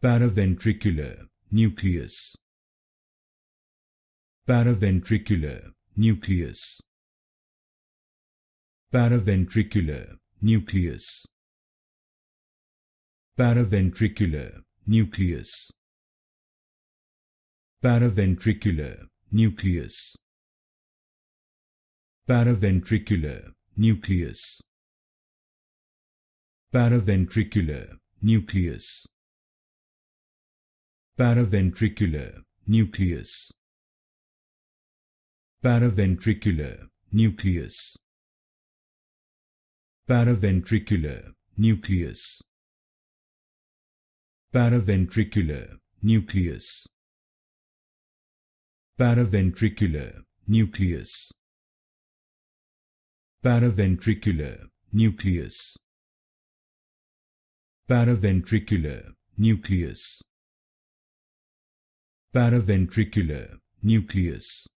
Paraventricular nucleus. Paraventricular nucleus. Paraventricular nucleus. Paraventricular nucleus. Paraventricular nucleus. Paraventricular nucleus. Paraventricular nucleus. Paraventricular nucleus. Paraventricular nucleus. Paraventricular nucleus. Paraventricular nucleus. Paraventricular nucleus. Paraventricular nucleus. Paraventricular nucleus. Paraventricular nucleus.